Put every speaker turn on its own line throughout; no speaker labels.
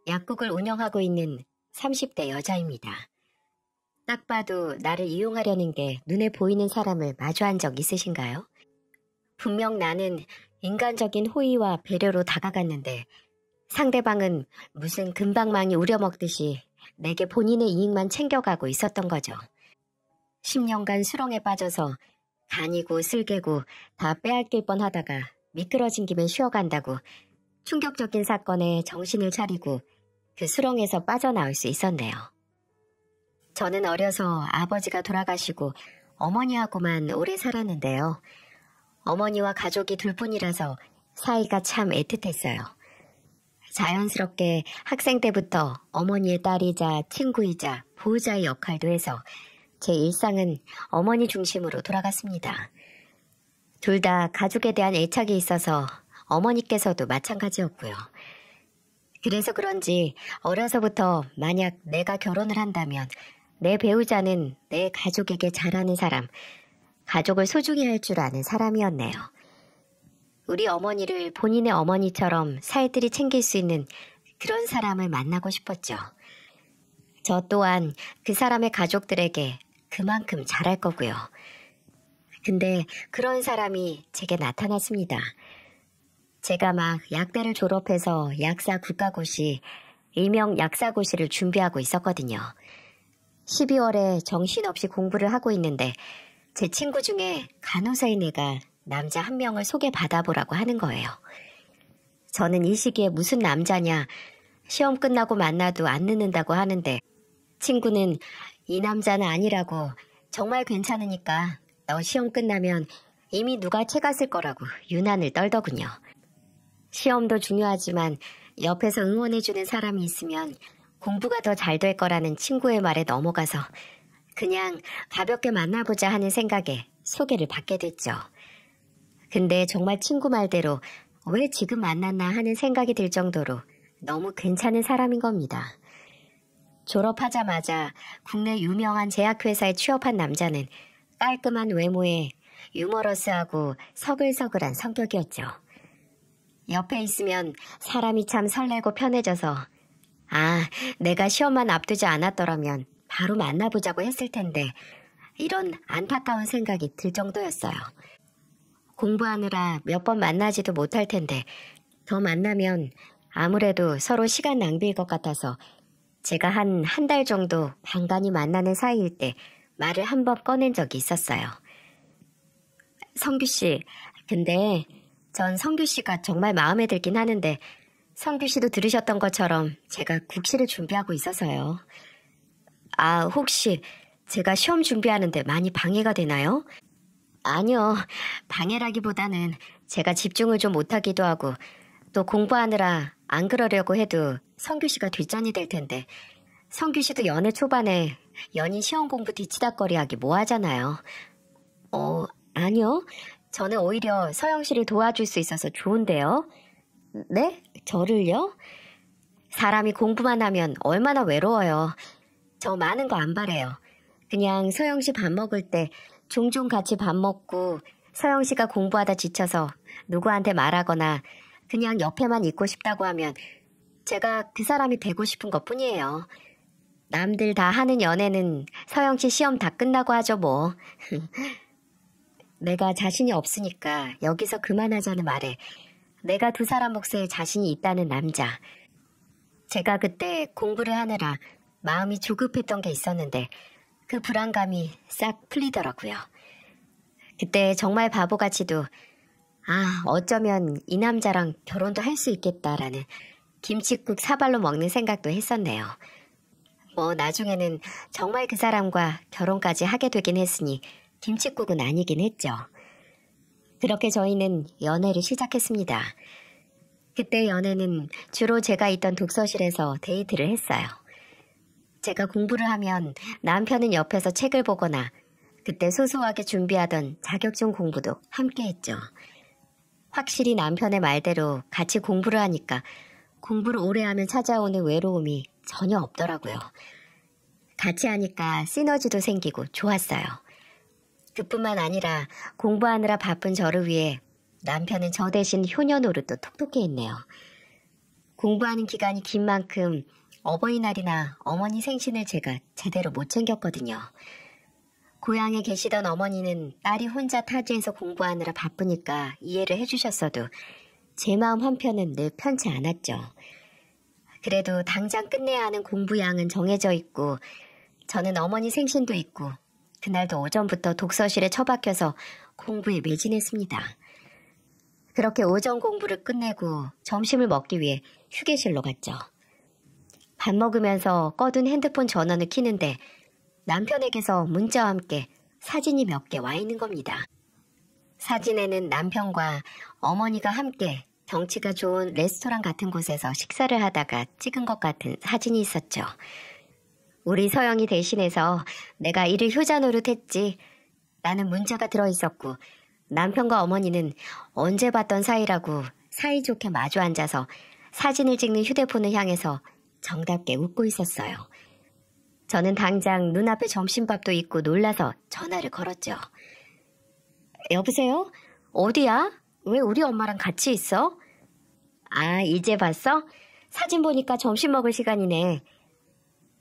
약국을 운영하고 있는 30대 여자입니다. 딱 봐도 나를 이용하려는 게 눈에 보이는 사람을 마주한 적 있으신가요? 분명 나는 인간적인 호의와 배려로 다가갔는데 상대방은 무슨 금방망이 우려먹듯이 내게 본인의 이익만 챙겨가고 있었던 거죠. 10년간 수렁에 빠져서 간이고 쓸개고 다 빼앗길 뻔하다가 미끄러진 김에 쉬어간다고 충격적인 사건에 정신을 차리고 그 수렁에서 빠져나올 수 있었네요. 저는 어려서 아버지가 돌아가시고 어머니하고만 오래 살았는데요. 어머니와 가족이 둘뿐이라서 사이가 참 애틋했어요. 자연스럽게 학생 때부터 어머니의 딸이자 친구이자 보호자의 역할도 해서 제 일상은 어머니 중심으로 돌아갔습니다. 둘 다 가족에 대한 애착이 있어서 어머니께서도 마찬가지였고요. 그래서 그런지 어려서부터 만약 내가 결혼을 한다면 내 배우자는 내 가족에게 잘하는 사람, 가족을 소중히 할 줄 아는 사람이었네요. 우리 어머니를 본인의 어머니처럼 살뜰히 챙길 수 있는 그런 사람을 만나고 싶었죠. 저 또한 그 사람의 가족들에게 그만큼 잘할 거고요. 근데 그런 사람이 제게 나타났습니다. 제가 막 약대를 졸업해서 약사 국가고시, 일명 약사고시를 준비하고 있었거든요. 12월에 정신없이 공부를 하고 있는데 제 친구 중에 간호사인 애가 남자 한 명을 소개받아보라고 하는 거예요. 저는 이 시기에 무슨 남자냐, 시험 끝나고 만나도 안 늦는다고 하는데 친구는 이 남자는 아니라고, 정말 괜찮으니까 너 시험 끝나면 이미 누가 채갔을 거라고 유난을 떨더군요. 시험도 중요하지만 옆에서 응원해주는 사람이 있으면 공부가 더 잘 될 거라는 친구의 말에 넘어가서 그냥 가볍게 만나보자 하는 생각에 소개를 받게 됐죠. 근데 정말 친구 말대로 왜 지금 만났나 하는 생각이 들 정도로 너무 괜찮은 사람인 겁니다. 졸업하자마자 국내 유명한 제약회사에 취업한 남자는 깔끔한 외모에 유머러스하고 서글서글한 성격이었죠. 옆에 있으면 사람이 참 설레고 편해져서 내가 시험만 앞두지 않았더라면 바로 만나보자고 했을 텐데 이런 안타까운 생각이 들 정도였어요. 공부하느라 몇 번 만나지도 못할 텐데 더 만나면 아무래도 서로 시간 낭비일 것 같아서 제가 한 달 정도 간간히 만나는 사이일 때 말을 한 번 꺼낸 적이 있었어요. 성규 씨, 근데 전 성규 씨가 정말 마음에 들긴 하는데 성규 씨도 들으셨던 것처럼 제가 국시를 준비하고 있어서요. 혹시 제가 시험 준비하는데 많이 방해가 되나요? 아니요, 방해라기보다는 제가 집중을 좀 못하기도 하고 또 공부하느라 안 그러려고 해도 성규 씨가 뒷전이 될 텐데 성규 씨도 연애 초반에 연인 시험 공부 뒤치다꺼리하기 뭐하잖아요. 아니요, 저는 오히려 서영 씨를 도와줄 수 있어서 좋은데요. 네? 저를요? 사람이 공부만 하면 얼마나 외로워요. 저 많은 거 안 바래요. 그냥 서영 씨 밥 먹을 때 종종 같이 밥 먹고 서영 씨가 공부하다 지쳐서 누구한테 말하거나 그냥 옆에만 있고 싶다고 하면 제가 그 사람이 되고 싶은 것뿐이에요. 남들 다 하는 연애는 서영 씨 시험 다 끝나고 하죠 뭐. 내가 자신이 없으니까 여기서 그만하자는 말에 내가 두 사람 몫에 자신이 있다는 남자. 제가 그때 공부를 하느라 마음이 조급했던 게 있었는데 그 불안감이 싹 풀리더라고요. 그때 정말 바보같이도 어쩌면 이 남자랑 결혼도 할 수 있겠다라는 김칫국 사발로 먹는 생각도 했었네요. 나중에는 정말 그 사람과 결혼까지 하게 되긴 했으니 김칫국은 아니긴 했죠. 그렇게 저희는 연애를 시작했습니다. 그때 연애는 주로 제가 있던 독서실에서 데이트를 했어요. 제가 공부를 하면 남편은 옆에서 책을 보거나 그때 소소하게 준비하던 자격증 공부도 함께 했죠. 확실히 남편의 말대로 같이 공부를 하니까 공부를 오래 하면 찾아오는 외로움이 전혀 없더라고요. 같이 하니까 시너지도 생기고 좋았어요. 그뿐만 아니라 공부하느라 바쁜 저를 위해 남편은 저 대신 효녀 노릇도 톡톡히 했네요. 공부하는 기간이 긴 만큼 어버이날이나 어머니 생신을 제가 제대로 못 챙겼거든요. 고향에 계시던 어머니는 딸이 혼자 타지에서 공부하느라 바쁘니까 이해를 해주셨어도 제 마음 한편은 늘 편치 않았죠. 그래도 당장 끝내야 하는 공부량은 정해져 있고 저는 어머니 생신도 있고 그날도 오전부터 독서실에 처박혀서 공부에 매진했습니다. 그렇게 오전 공부를 끝내고 점심을 먹기 위해 휴게실로 갔죠. 밥 먹으면서 꺼둔 핸드폰 전원을 켜는데 남편에게서 문자와 함께 사진이 몇 개 와 있는 겁니다. 사진에는 남편과 어머니가 함께 경치가 좋은 레스토랑 같은 곳에서 식사를 하다가 찍은 것 같은 사진이 있었죠. 우리 서영이 대신해서 내가 이를 효자 노릇했지 라는 문자가 들어있었고 남편과 어머니는 언제 봤던 사이라고 사이좋게 마주 앉아서 사진을 찍는 휴대폰을 향해서 정답게 웃고 있었어요. 저는 당장 눈앞에 점심밥도 있고 놀라서 전화를 걸었죠. 여보세요? 어디야? 왜 우리 엄마랑 같이 있어? 아, 이제 봤어? 사진 보니까 점심 먹을 시간이네.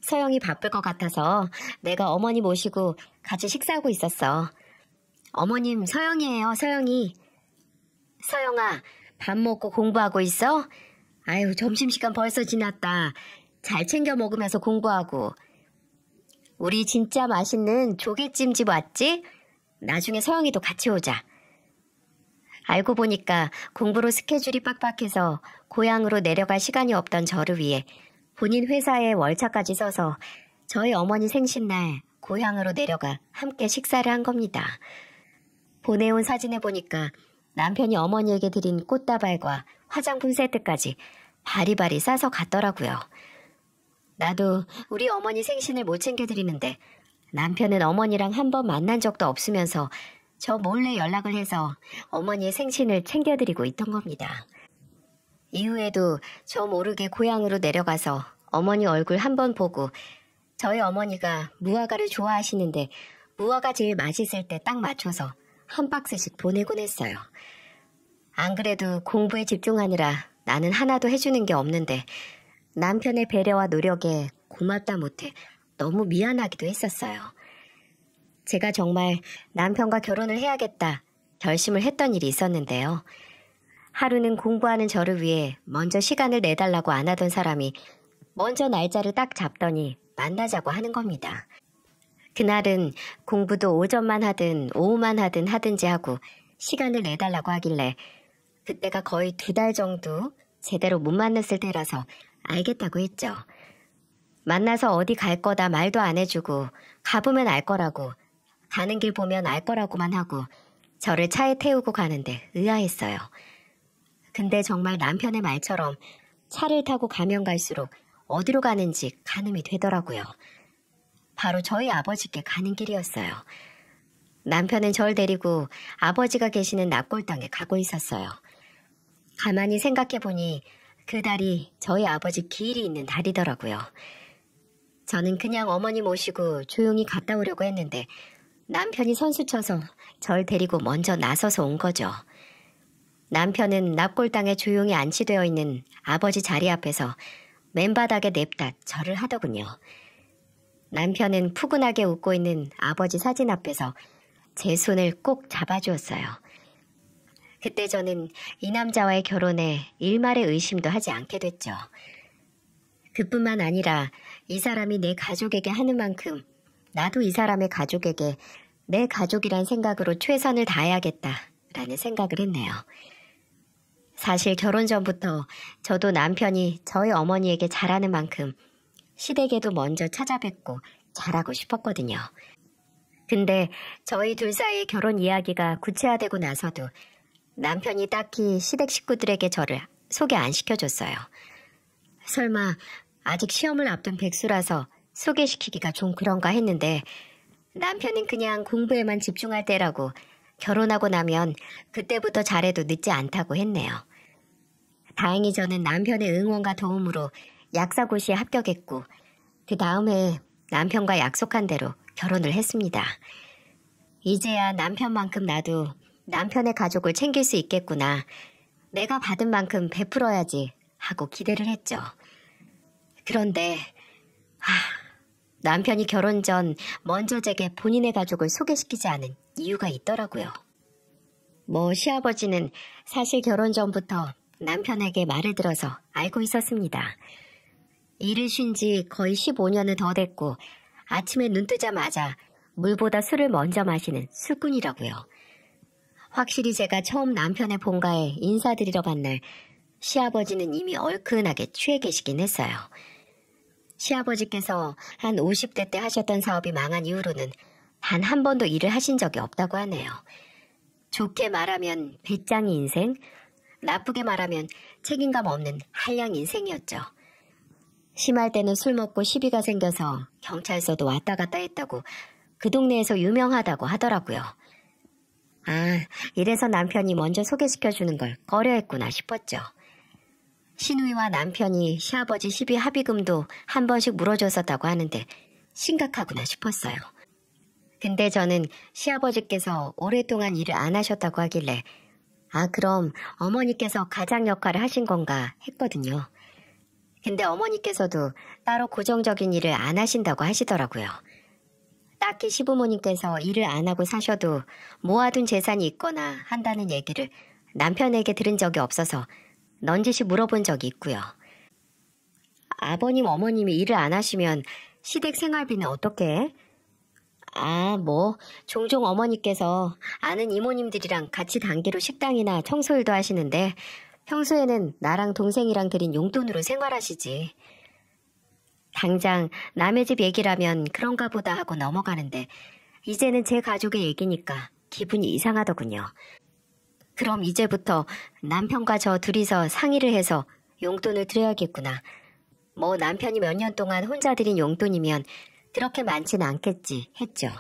서영이 바쁠 것 같아서 내가 어머니 모시고 같이 식사하고 있었어. 어머님, 서영이에요, 서영이. 서영아, 밥 먹고 공부하고 있어? 아유, 점심시간 벌써 지났다. 잘 챙겨 먹으면서 공부하고. 우리 진짜 맛있는 조개찜집 왔지? 나중에 서영이도 같이 오자. 알고 보니까 공부로 스케줄이 빡빡해서 고향으로 내려갈 시간이 없던 저를 위해 본인 회사에 월차까지 써서 저희 어머니 생신날 고향으로 내려가 함께 식사를 한 겁니다. 보내온 사진에 보니까 남편이 어머니에게 드린 꽃다발과 화장품 세트까지 바리바리 싸서 갔더라고요. 나도 우리 어머니 생신을 못 챙겨드리는데 남편은 어머니랑 한 번 만난 적도 없으면서 저 몰래 연락을 해서 어머니의 생신을 챙겨드리고 있던 겁니다. 이후에도 저 모르게 고향으로 내려가서 어머니 얼굴 한 번 보고 저희 어머니가 무화과를 좋아하시는데 무화과 제일 맛있을 때 딱 맞춰서 한 박스씩 보내곤 했어요. 안 그래도 공부에 집중하느라 나는 하나도 해주는 게 없는데 남편의 배려와 노력에 고맙다 못해 너무 미안하기도 했었어요. 제가 정말 남편과 결혼을 해야겠다 결심을 했던 일이 있었는데요. 하루는 공부하는 저를 위해 먼저 시간을 내달라고 안 하던 사람이 먼저 날짜를 딱 잡더니 만나자고 하는 겁니다. 그날은 공부도 오전만 하든 오후만 하든지 하고 시간을 내달라고 하길래 그때가 거의 2달 정도 제대로 못 만났을 때라서 알겠다고 했죠. 만나서 어디 갈 거다 말도 안 해주고 가보면 알 거라고 가는 길 보면 알 거라고만 하고 저를 차에 태우고 가는데 의아했어요. 근데 정말 남편의 말처럼 차를 타고 가면 갈수록 어디로 가는지 가늠이 되더라고요. 바로 저희 아버지께 가는 길이었어요. 남편은 절 데리고 아버지가 계시는 납골당에 가고 있었어요. 가만히 생각해보니 그 달이 저희 아버지 기일이 있는 달이더라고요. 저는 그냥 어머니 모시고 조용히 갔다 오려고 했는데 남편이 선수쳐서 절 데리고 먼저 나서서 온 거죠. 남편은 납골당에 조용히 안치되어 있는 아버지 자리 앞에서 맨바닥에 냅다 절을 하더군요. 남편은 푸근하게 웃고 있는 아버지 사진 앞에서 제 손을 꼭 잡아주었어요. 그때 저는 이 남자와의 결혼에 일말의 의심도 하지 않게 됐죠. 그뿐만 아니라 이 사람이 내 가족에게 하는 만큼 나도 이 사람의 가족에게 내 가족이란 생각으로 최선을 다해야겠다라는 생각을 했네요. 사실 결혼 전부터 저도 남편이 저희 어머니에게 잘하는 만큼 시댁에도 먼저 찾아뵙고 잘하고 싶었거든요. 근데 저희 둘 사이의 결혼 이야기가 구체화되고 나서도 남편이 딱히 시댁 식구들에게 저를 소개 안 시켜줬어요. 설마 아직 시험을 앞둔 백수라서 소개시키기가 좀 그런가 했는데 남편은 그냥 공부에만 집중할 때라고 결혼하고 나면 그때부터 잘해도 늦지 않다고 했네요. 다행히 저는 남편의 응원과 도움으로 약사고시에 합격했고 그 다음 해에 남편과 약속한 대로 결혼을 했습니다. 이제야 남편만큼 나도 남편의 가족을 챙길 수 있겠구나. 내가 받은 만큼 베풀어야지 하고 기대를 했죠. 그런데 남편이 결혼 전 먼저 제게 본인의 가족을 소개시키지 않은 이유가 있더라고요. 시아버지는 사실 결혼 전부터 남편에게 말을 들어서 알고 있었습니다. 일을 쉰 지 거의 15년은 더 됐고 아침에 눈 뜨자마자 물보다 술을 먼저 마시는 술꾼이라고요. 확실히 제가 처음 남편의 본가에 인사드리러 간 날 시아버지는 이미 얼큰하게 취해 계시긴 했어요. 시아버지께서 한 50대 때 하셨던 사업이 망한 이후로는 단 한 번도 일을 하신 적이 없다고 하네요. 좋게 말하면 배짱이 인생, 나쁘게 말하면 책임감 없는 한량 인생이었죠. 심할 때는 술 먹고 시비가 생겨서 경찰서도 왔다 갔다 했다고 그 동네에서 유명하다고 하더라고요. 이래서 남편이 먼저 소개시켜주는 걸 꺼려했구나 싶었죠. 시누이와 남편이 시아버지 시비 합의금도 한 번씩 물어줬었다고 하는데 심각하구나 싶었어요. 근데 저는 시아버지께서 오랫동안 일을 안 하셨다고 하길래 그럼 어머니께서 가장 역할을 하신 건가 했거든요. 근데 어머니께서도 따로 고정적인 일을 안 하신다고 하시더라고요. 딱히 시부모님께서 일을 안 하고 사셔도 모아둔 재산이 있거나 한다는 얘기를 남편에게 들은 적이 없어서 넌지시 물어본 적이 있고요. 아버님, 어머님이 일을 안 하시면 시댁 생활비는 어떻게 해? 종종 어머니께서 아는 이모님들이랑 같이 단기로 식당이나 청소일도 하시는데 평소에는 나랑 동생이랑 드린 용돈으로 생활하시지. 당장 남의 집 얘기라면 그런가 보다 하고 넘어가는데 이제는 제 가족의 얘기니까 기분이 이상하더군요. 그럼 이제부터 남편과 저 둘이서 상의를 해서 용돈을 드려야겠구나. 남편이 몇 년 동안 혼자 드린 용돈이면 그렇게 많지는 않겠지 했죠.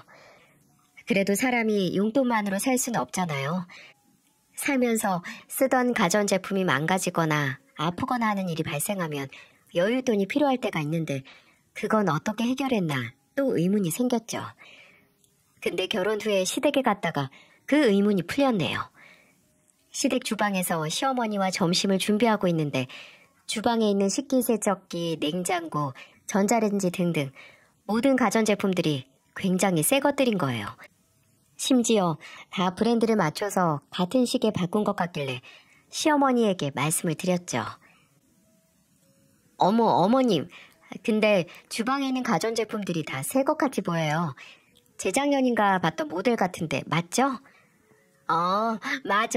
그래도 사람이 용돈만으로 살 수는 없잖아요. 살면서 쓰던 가전제품이 망가지거나 아프거나 하는 일이 발생하면 여윳돈이 필요할 때가 있는데 그건 어떻게 해결했나 또 의문이 생겼죠. 근데 결혼 후에 시댁에 갔다가 그 의문이 풀렸네요. 시댁 주방에서 시어머니와 점심을 준비하고 있는데 주방에 있는 식기세척기, 냉장고, 전자레인지 등등 모든 가전제품들이 굉장히 새 것들인 거예요. 심지어 다 브랜드를 맞춰서 같은 시기에 바꾼 것 같길래 시어머니에게 말씀을 드렸죠. 어머님, 근데 주방에 있는 가전제품들이 다 새 것 같이 보여요. 재작년인가 봤던 모델 같은데 맞죠?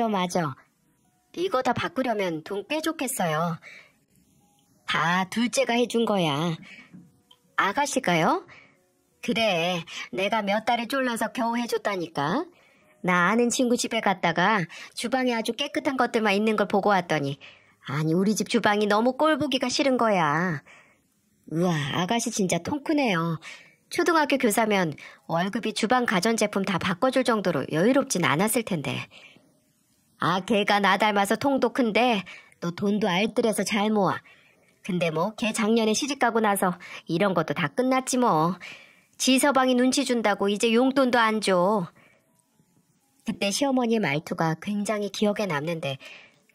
맞아. 이거 다 바꾸려면 돈 꽤 줬겠어요. 다 둘째가 해준 거야. 아가씨가요? 그래, 내가 몇 달에 쫄라서 겨우 해줬다니까. 나 아는 친구 집에 갔다가 주방에 아주 깨끗한 것들만 있는 걸 보고 왔더니 우리 집 주방이 너무 꼴보기가 싫은 거야. 우와, 아가씨 진짜 통 크네요. 초등학교 교사면 월급이 주방 가전제품 다 바꿔줄 정도로 여유롭진 않았을 텐데. 걔가 나 닮아서 통도 큰데 너 돈도 알뜰해서 잘 모아. 근데 걔 작년에 시집가고 나서 이런 것도 다 끝났지 뭐. 지 서방이 눈치 준다고 이제 용돈도 안 줘. 그때 시어머니의 말투가 굉장히 기억에 남는데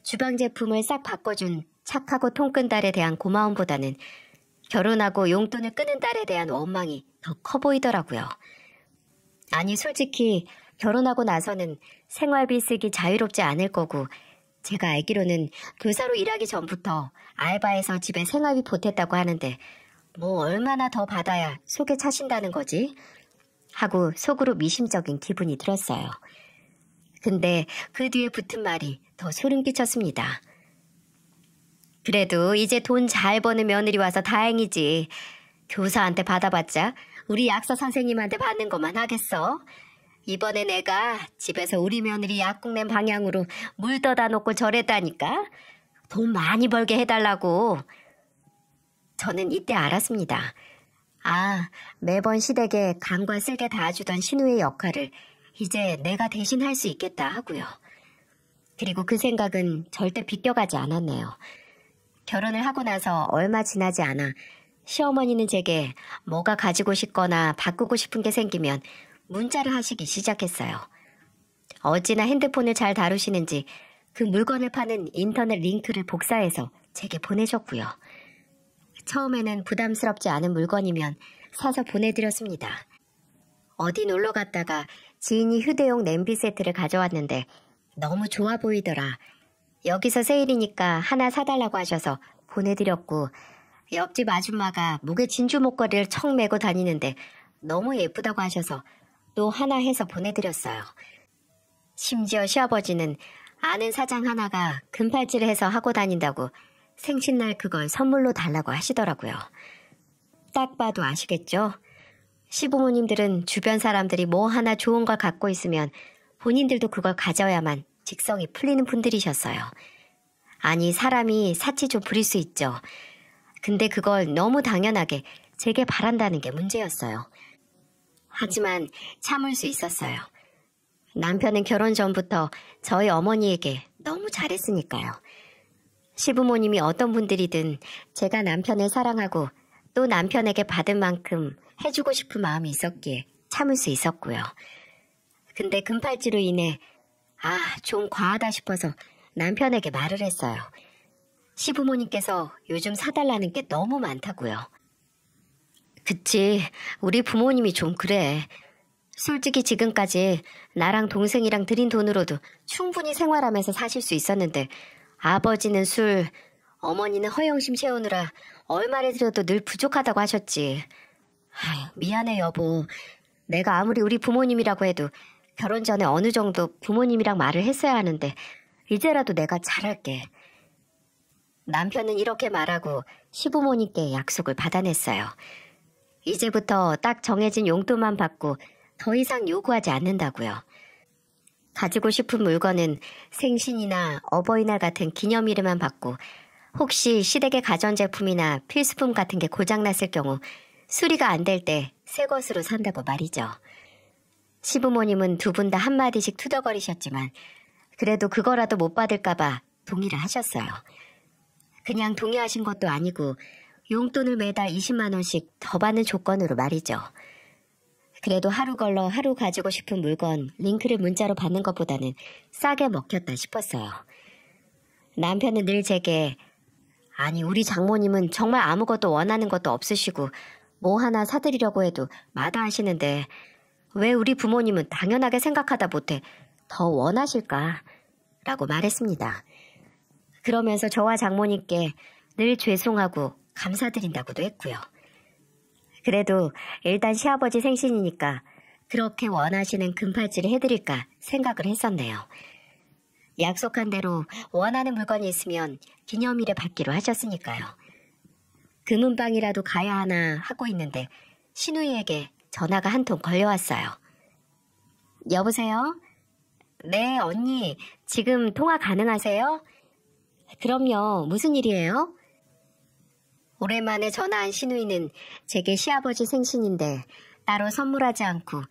주방 제품을 싹 바꿔준 착하고 통큰 딸에 대한 고마움보다는 결혼하고 용돈을 끄는 딸에 대한 원망이 더 커 보이더라고요. 솔직히 결혼하고 나서는 생활비 쓰기 자유롭지 않을 거고 제가 알기로는 교사로 일하기 전부터 알바해서 집에 생활비 보탰다고 하는데 얼마나 더 받아야 속에 차신다는 거지? 하고 속으로 미심쩍은 기분이 들었어요. 근데 그 뒤에 붙은 말이 더 소름 끼쳤습니다. 그래도 이제 돈 잘 버는 며느리 와서 다행이지. 교사한테 받아봤자 우리 약사 선생님한테 받는 것만 하겠어. 이번에 내가 집에서 우리 며느리 약국 낸 방향으로 물 떠다 놓고 저랬다니까. 돈 많이 벌게 해달라고. 저는 이때 알았습니다. 매번 시댁에 간과 쓸게 다 주던 신우의 역할을 이제 내가 대신 할 수 있겠다 하고요. 그리고 그 생각은 절대 비껴가지 않았네요. 결혼을 하고 나서 얼마 지나지 않아 시어머니는 제게 뭐가 가지고 싶거나 바꾸고 싶은 게 생기면 문자를 하시기 시작했어요. 어찌나 핸드폰을 잘 다루시는지 그 물건을 파는 인터넷 링크를 복사해서 제게 보내셨고요. 처음에는 부담스럽지 않은 물건이면 사서 보내드렸습니다. 어디 놀러 갔다가 지인이 휴대용 냄비 세트를 가져왔는데 너무 좋아 보이더라. 여기서 세일이니까 하나 사달라고 하셔서 보내드렸고, 옆집 아줌마가 목에 진주 목걸이를 척 메고 다니는데 너무 예쁘다고 하셔서 또 하나 해서 보내드렸어요. 심지어 시아버지는 아는 사장 하나가 금팔찌를 해서 하고 다닌다고 생신날 그걸 선물로 달라고 하시더라고요. 딱 봐도 아시겠죠? 시부모님들은 주변 사람들이 뭐 하나 좋은 걸 갖고 있으면 본인들도 그걸 가져야만 직성이 풀리는 분들이셨어요. 아니, 사람이 사치 좀 부릴 수 있죠. 근데 그걸 너무 당연하게 제게 바란다는 게 문제였어요. 하지만 참을 수 있었어요. 남편은 결혼 전부터 저희 어머니에게 너무 잘했으니까요. 시부모님이 어떤 분들이든 제가 남편을 사랑하고 또 남편에게 받은 만큼 해주고 싶은 마음이 있었기에 참을 수 있었고요. 근데 금팔찌로 인해 좀 과하다 싶어서 남편에게 말을 했어요. 시부모님께서 요즘 사달라는 게 너무 많다고요. 그치, 우리 부모님이 좀 그래. 솔직히 지금까지 나랑 동생이랑 들인 돈으로도 충분히 생활하면서 사실 수 있었는데 아버지는 술, 어머니는 허영심 채우느라 얼마를 들여도 늘 부족하다고 하셨지. 미안해 여보. 내가 아무리 우리 부모님이라고 해도 결혼 전에 어느 정도 부모님이랑 말을 했어야 하는데 이제라도 내가 잘할게. 남편은 이렇게 말하고 시부모님께 약속을 받아냈어요. 이제부터 딱 정해진 용돈만 받고 더 이상 요구하지 않는다고요. 가지고 싶은 물건은 생신이나 어버이날 같은 기념일에만 받고 혹시 시댁의 가전제품이나 필수품 같은 게 고장났을 경우 수리가 안 될 때 새 것으로 산다고 말이죠. 시부모님은 두 분 다 한마디씩 투덜거리셨지만 그래도 그거라도 못 받을까봐 동의를 하셨어요. 그냥 동의하신 것도 아니고 용돈을 매달 20만 원씩 더 받는 조건으로 말이죠. 그래도 하루 걸러 하루 가지고 싶은 물건 링크를 문자로 받는 것보다는 싸게 먹혔다 싶었어요. 남편은 늘 제게 아니 우리 장모님은 정말 아무것도 원하는 것도 없으시고 뭐 하나 사드리려고 해도 마다하시는데 왜 우리 부모님은 당연하게 생각하다 못해 더 원하실까? 라고 말했습니다. 그러면서 저와 장모님께 늘 죄송하고 감사드린다고도 했고요. 그래도 일단 시아버지 생신이니까 그렇게 원하시는 금팔찌를 해드릴까 생각을 했었네요. 약속한 대로 원하는 물건이 있으면 기념일에 받기로 하셨으니까요. 금은방이라도 가야 하나 하고 있는데 신우이에게 전화가 한 통 걸려왔어요. 여보세요? 네, 언니. 지금 통화 가능하세요? 그럼요. 무슨 일이에요? 오랜만에 전화한 신우이는 제게 시아버지 생신인데 따로 선물하지 않고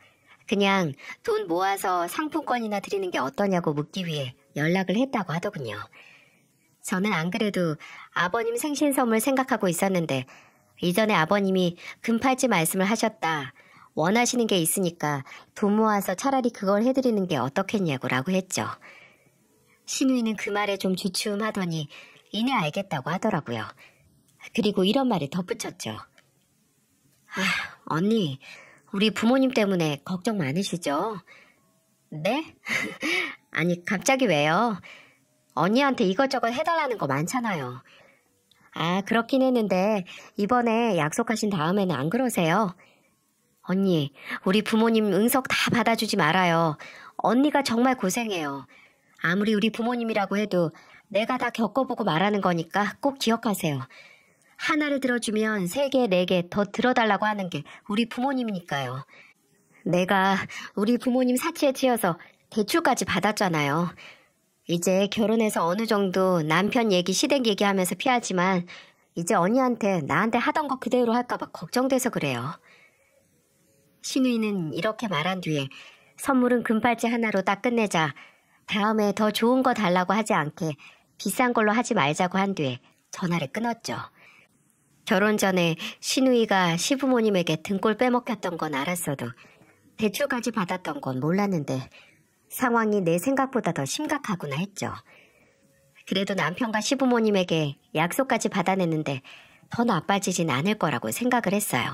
그냥 돈 모아서 상품권이나 드리는 게 어떠냐고 묻기 위해 연락을 했다고 하더군요. 저는 안 그래도 아버님 생신 선물 생각하고 있었는데 이전에 아버님이 금팔찌 말씀을 하셨다. 원하시는 게 있으니까 돈 모아서 차라리 그걸 해드리는 게 어떻겠냐고 라고 했죠. 신우이는 그 말에 좀 주춤하더니 이내 알겠다고 하더라고요. 그리고 이런 말을 덧붙였죠. 언니, 우리 부모님 때문에 걱정 많으시죠? 네? 아니, 갑자기 왜요? 언니한테 이것저것 해달라는 거 많잖아요. 그렇긴 했는데 이번에 약속하신 다음에는 안 그러세요? 언니, 우리 부모님 응석 다 받아주지 말아요. 언니가 정말 고생해요. 아무리 우리 부모님이라고 해도 내가 다 겪어보고 말하는 거니까 꼭 기억하세요. 하나를 들어주면 3개, 4개 더 들어달라고 하는 게 우리 부모님이니까요. 내가 우리 부모님 사치에 치여서 대출까지 받았잖아요. 이제 결혼해서 어느 정도 남편 얘기, 시댁 얘기하면서 피하지만 이제 언니한테 나한테 하던 거 그대로 할까봐 걱정돼서 그래요. 신우이는 이렇게 말한 뒤에 선물은 금팔찌 하나로 딱 끝내자 다음에 더 좋은 거 달라고 하지 않게 비싼 걸로 하지 말자고 한 뒤에 전화를 끊었죠. 결혼 전에 신우이가 시부모님에게 등골 빼먹혔던 건 알았어도 대출까지 받았던 건 몰랐는데 상황이 내 생각보다 더 심각하구나 했죠. 그래도 남편과 시부모님에게 약속까지 받아냈는데 더 나빠지진 않을 거라고 생각을 했어요.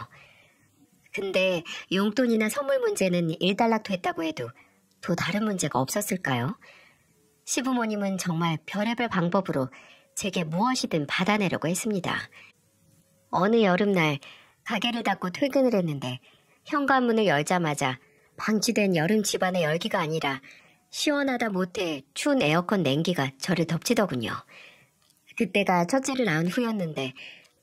근데 용돈이나 선물 문제는 일단락 됐다고 해도 또 다른 문제가 없었을까요? 시부모님은 정말 별의별 방법으로 제게 무엇이든 받아내려고 했습니다. 어느 여름날 가게를 닫고 퇴근을 했는데 현관문을 열자마자 방치된 여름 집안의 열기가 아니라 시원하다 못해 추운 에어컨 냉기가 저를 덮치더군요. 그때가 첫째를 낳은 후였는데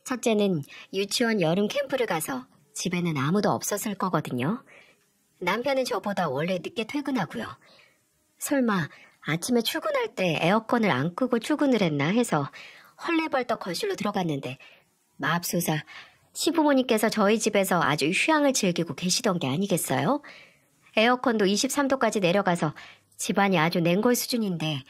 첫째는 유치원 여름 캠프를 가서 집에는 아무도 없었을 거거든요. 남편은 저보다 원래 늦게 퇴근하고요. 설마 아침에 출근할 때 에어컨을 안 끄고 출근을 했나 해서 헐레벌떡 거실로 들어갔는데 맙소사 시부모님께서 저희 집에서 아주 휴양을 즐기고 계시던 게 아니겠어요? 에어컨도 23도까지 내려가서 집안이 아주 냉골 수준인데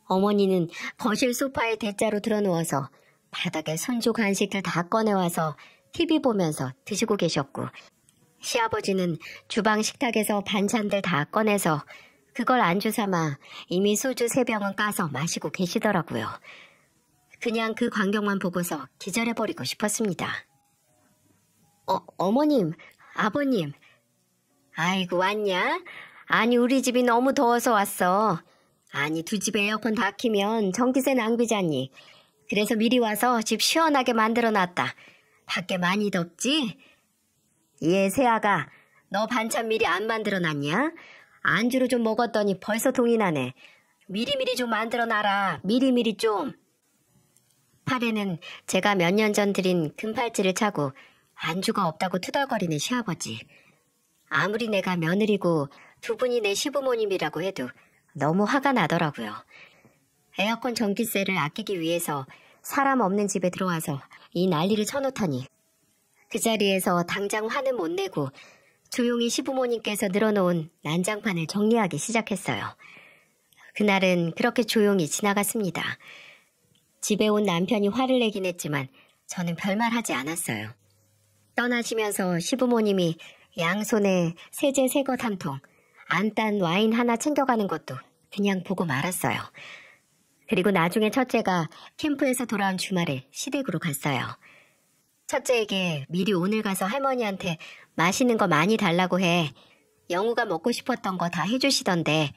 어머니는 거실 소파에 대자로 들어누워서 바닥에 손주 간식들 다 꺼내와서 TV 보면서 드시고 계셨고 시아버지는 주방 식탁에서 반찬들 다 꺼내서 그걸 안주 삼아 이미 소주 3병은 까서 마시고 계시더라고요. 그냥 그 광경만 보고서 기절해버리고 싶었습니다. 어머님, 아버님. 아이고 왔냐? 아니 우리 집이 너무 더워서 왔어. 아니 두 집에 에어컨 다 키면 전기세 낭비잖니. 그래서 미리 와서 집 시원하게 만들어놨다. 밖에 많이 덥지? 예, 세아가 너 반찬 미리 안 만들어놨냐? 안주로 좀 먹었더니 벌써 동이 나네. 미리미리 좀 만들어놔라. 미리미리 좀. 팔에는 제가 몇 년 전 들인 금팔찌를 차고 안주가 없다고 투덜거리는 시아버지. 아무리 내가 며느리고 두 분이 내 시부모님이라고 해도 너무 화가 나더라고요. 에어컨 전기세를 아끼기 위해서 사람 없는 집에 들어와서 이 난리를 쳐놓다니. 그 자리에서 당장 화는 못 내고 조용히 시부모님께서 늘어놓은 난장판을 정리하기 시작했어요. 그날은 그렇게 조용히 지나갔습니다. 집에 온 남편이 화를 내긴 했지만 저는 별말 하지 않았어요. 떠나시면서 시부모님이 양손에 세제 새것 한 통, 안 딴 와인 하나 챙겨가는 것도 그냥 보고 말았어요. 그리고 나중에 첫째가 캠프에서 돌아온 주말에 시댁으로 갔어요. 첫째에게 미리 오늘 가서 할머니한테 맛있는 거 많이 달라고 해. 영우가 먹고 싶었던 거 다 해주시던데.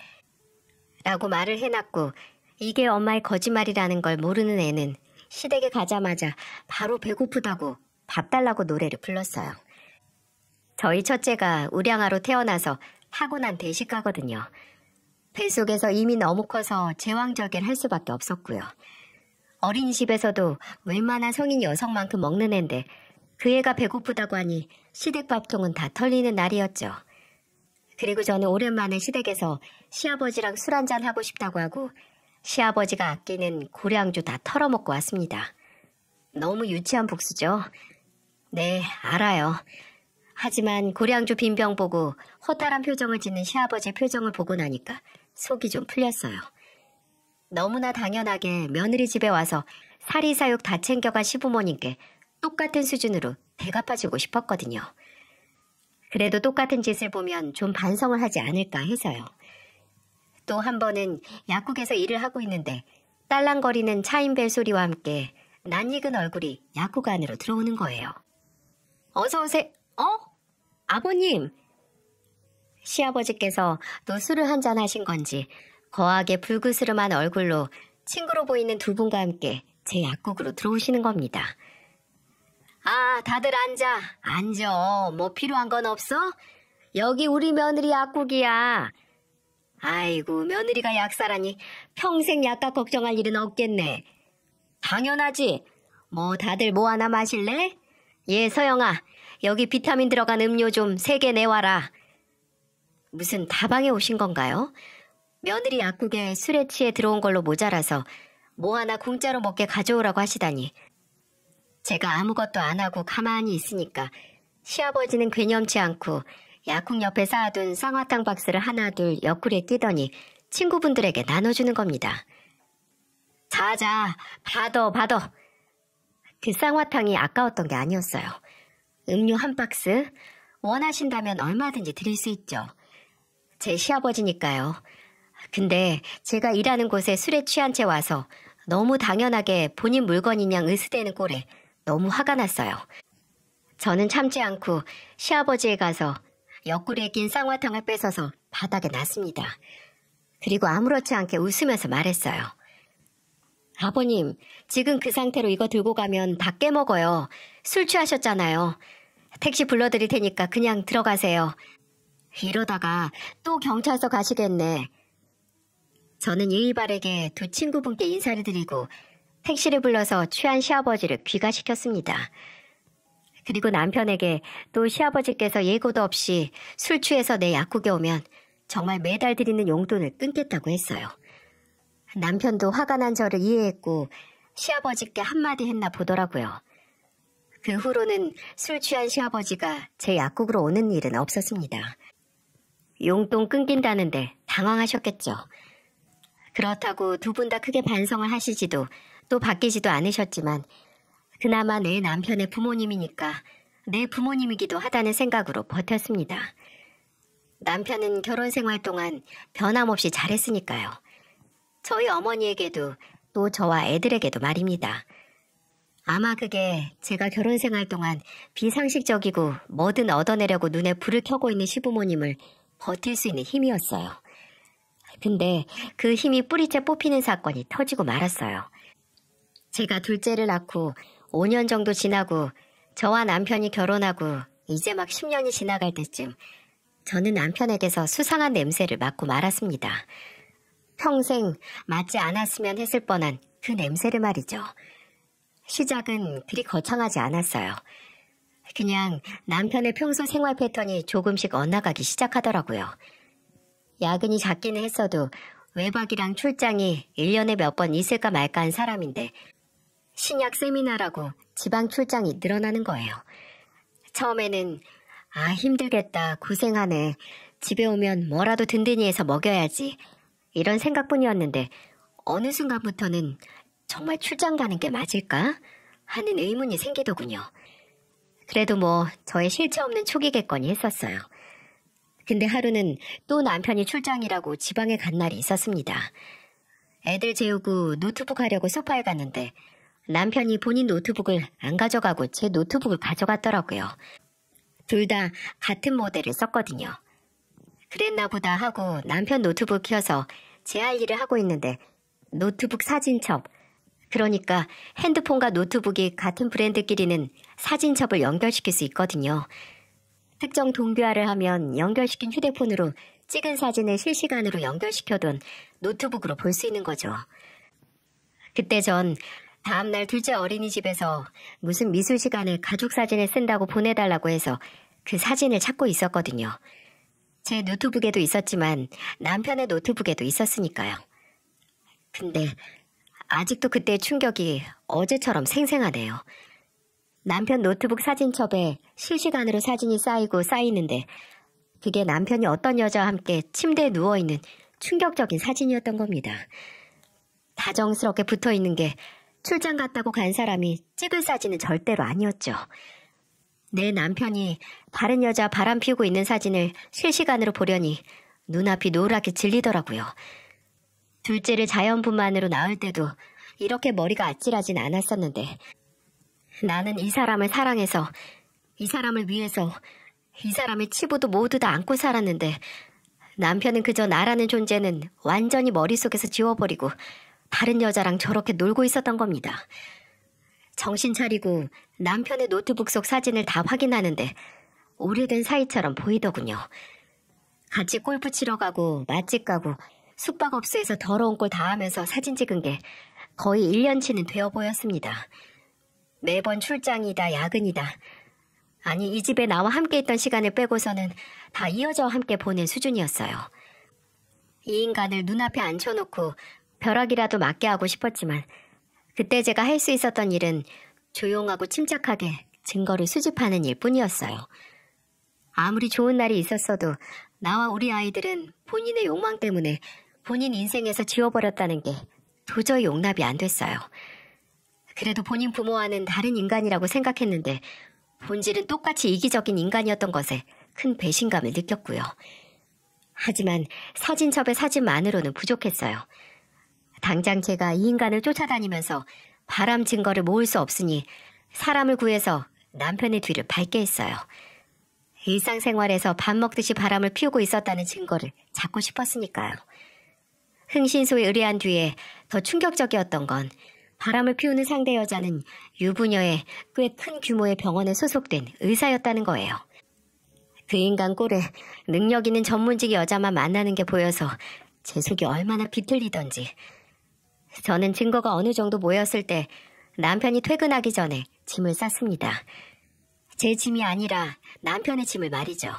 라고 말을 해놨고 이게 엄마의 거짓말이라는 걸 모르는 애는 시댁에 가자마자 바로 배고프다고 밥 달라고 노래를 불렀어요. 저희 첫째가 우량아로 태어나서 타고난 대식가거든요. 뱃속에서 이미 너무 커서 제왕절개를 할 수밖에 없었고요. 어린이집에서도 웬만한 성인 여성만큼 먹는 앤데 그 애가 배고프다고 하니 시댁 밥통은 다 털리는 날이었죠. 그리고 저는 오랜만에 시댁에서 시아버지랑 술 한잔 하고 싶다고 하고 시아버지가 아끼는 고량주 다 털어먹고 왔습니다. 너무 유치한 복수죠? 네, 알아요. 하지만 고량주 빈병 보고 허탈한 표정을 짓는 시아버지의 표정을 보고 나니까 속이 좀 풀렸어요. 너무나 당연하게 며느리 집에 와서 사리사욕 다 챙겨간 시부모님께 똑같은 수준으로 대갚아주고 싶었거든요. 그래도 똑같은 짓을 보면 좀 반성을 하지 않을까 해서요. 또 한 번은 약국에서 일을 하고 있는데 딸랑거리는 차인벨 소리와 함께 낯익은 얼굴이 약국 안으로 들어오는 거예요. 어서 오세요. 아버님! 시아버지께서 또 술을 한잔 하신 건지 거하게 불그스름한 얼굴로 친구로 보이는 두 분과 함께 제 약국으로 들어오시는 겁니다. 아, 다들 앉아. 앉아. 뭐 필요한 건 없어? 여기 우리 며느리 약국이야. 아이고, 며느리가 약사라니 평생 약값 걱정할 일은 없겠네. 당연하지. 뭐 다들 뭐 하나 마실래? 예, 서영아. 여기 비타민 들어간 음료 좀 3개 내와라. 무슨 다방에 오신 건가요? 며느리 약국에 술에 취해 들어온 걸로 모자라서 뭐 하나 공짜로 먹게 가져오라고 하시다니. 제가 아무것도 안 하고 가만히 있으니까 시아버지는 괴념치 않고 약국 옆에 쌓아둔 쌍화탕 박스를 하나 둘 옆구리에 끼더니 친구분들에게 나눠주는 겁니다. 자자, 받아. 그 쌍화탕이 아까웠던 게 아니었어요. 음료 한 박스, 원하신다면 얼마든지 드릴 수 있죠. 제 시아버지니까요. 근데 제가 일하는 곳에 술에 취한 채 와서 너무 당연하게 본인 물건인 양 으스대는 꼴에 너무 화가 났어요. 저는 참지 않고 시아버지에 가서 옆구리에 낀 쌍화탕을 뺏어서 바닥에 놨습니다. 그리고 아무렇지 않게 웃으면서 말했어요. 아버님, 지금 그 상태로 이거 들고 가면 다 깨먹어요. 술 취하셨잖아요. 택시 불러드릴 테니까 그냥 들어가세요. 이러다가 또 경찰서 가시겠네. 저는 예의 바르게 두 친구분께 인사를 드리고 택시를 불러서 취한 시아버지를 귀가시켰습니다. 그리고 남편에게 또 시아버지께서 예고도 없이 술 취해서 내 약국에 오면 정말 매달 드리는 용돈을 끊겠다고 했어요. 남편도 화가 난 저를 이해했고 시아버지께 한마디 했나 보더라고요. 그 후로는 술 취한 시아버지가 제 약국으로 오는 일은 없었습니다. 용돈 끊긴다는데 당황하셨겠죠. 그렇다고 두 분 다 크게 반성을 하시지도 또 바뀌지도 않으셨지만 그나마 내 남편의 부모님이니까 내 부모님이기도 하다는 생각으로 버텼습니다. 남편은 결혼 생활 동안 변함없이 잘했으니까요. 저희 어머니에게도 또 저와 애들에게도 말입니다. 아마 그게 제가 결혼 생활 동안 비상식적이고 뭐든 얻어내려고 눈에 불을 켜고 있는 시부모님을 버틸 수 있는 힘이었어요. 근데 그 힘이 뿌리째 뽑히는 사건이 터지고 말았어요. 제가 둘째를 낳고 5년 정도 지나고 저와 남편이 결혼하고 이제 막 10년이 지나갈 때쯤 저는 남편에게서 수상한 냄새를 맡고 말았습니다. 평생 맡지 않았으면 했을 뻔한 그 냄새를 말이죠. 시작은 그리 거창하지 않았어요. 그냥 남편의 평소 생활 패턴이 조금씩 엇나가기 시작하더라고요. 야근이 작기는 했어도 외박이랑 출장이 1년에 몇 번 있을까 말까 한 사람인데 신약 세미나라고 지방 출장이 늘어나는 거예요. 처음에는 힘들겠다, 고생하네, 집에 오면 뭐라도 든든히 해서 먹여야지 이런 생각뿐이었는데 어느 순간부터는 정말 출장 가는 게 맞을까 하는 의문이 생기더군요. 그래도 뭐 저의 실체 없는 초기겠거니 했었어요. 근데 하루는 또 남편이 출장이라고 지방에 간 날이 있었습니다. 애들 재우고 노트북 하려고 소파에 갔는데 남편이 본인 노트북을 안 가져가고 제 노트북을 가져갔더라고요. 둘 다 같은 모델을 썼거든요. 그랬나 보다 하고 남편 노트북 켜서 제 할 일을 하고 있는데 노트북 사진첩, 그러니까 핸드폰과 노트북이 같은 브랜드끼리는 사진첩을 연결시킬 수 있거든요. 특정 동교화를 하면 연결시킨 휴대폰으로 찍은 사진을 실시간으로 연결시켜둔 노트북으로 볼 수 있는 거죠. 그때 전 다음날 둘째 어린이집에서 무슨 미술 시간에 가족 사진을 쓴다고 보내달라고 해서 그 사진을 찾고 있었거든요. 제 노트북에도 있었지만 남편의 노트북에도 있었으니까요. 근데 아직도 그때의 충격이 어제처럼 생생하네요. 남편 노트북 사진첩에 실시간으로 사진이 쌓이는데 그게 남편이 어떤 여자와 함께 침대에 누워있는 충격적인 사진이었던 겁니다. 다정스럽게 붙어있는 게 출장 갔다고 간 사람이 찍을 사진은 절대로 아니었죠. 내 남편이 다른 여자 바람 피우고 있는 사진을 실시간으로 보려니 눈앞이 노랗게 질리더라고요. 둘째를 자연분만으로 낳을 때도 이렇게 머리가 아찔하진 않았었는데 나는 이 사람을 사랑해서, 이 사람을 위해서, 이 사람의 치부도 모두 다 안고 살았는데 남편은 그저 나라는 존재는 완전히 머릿속에서 지워버리고 다른 여자랑 저렇게 놀고 있었던 겁니다. 정신 차리고 남편의 노트북 속 사진을 다 확인하는데 오래된 사이처럼 보이더군요. 같이 골프 치러 가고 맛집 가고 숙박업소에서 더러운 꼴 다 하면서 사진 찍은 게 거의 1년치는 되어 보였습니다. 매번 출장이다, 야근이다. 아니, 이 집에 나와 함께 있던 시간을 빼고서는 다 이 여자와 함께 보낸 수준이었어요. 이 인간을 눈앞에 앉혀놓고 벼락이라도 맞게 하고 싶었지만 그때 제가 할 수 있었던 일은 조용하고 침착하게 증거를 수집하는 일뿐이었어요. 아무리 좋은 날이 있었어도 나와 우리 아이들은 본인의 욕망 때문에 본인 인생에서 지워버렸다는 게 도저히 용납이 안 됐어요. 그래도 본인 부모와는 다른 인간이라고 생각했는데 본질은 똑같이 이기적인 인간이었던 것에 큰 배신감을 느꼈고요. 하지만 사진첩의 사진만으로는 부족했어요. 당장 제가 이 인간을 쫓아다니면서 바람 증거를 모을 수 없으니 사람을 구해서 남편의 뒤를 밟게 했어요. 일상생활에서 밥 먹듯이 바람을 피우고 있었다는 증거를 잡고 싶었으니까요. 흥신소에 의뢰한 뒤에 더 충격적이었던 건 바람을 피우는 상대 여자는 유부녀의 꽤 큰 규모의 병원에 소속된 의사였다는 거예요. 그 인간 꼴에 능력 있는 전문직 여자만 만나는 게 보여서 제 속이 얼마나 비틀리던지. 저는 증거가 어느 정도 모였을 때 남편이 퇴근하기 전에 짐을 쌌습니다. 제 짐이 아니라 남편의 짐을 말이죠.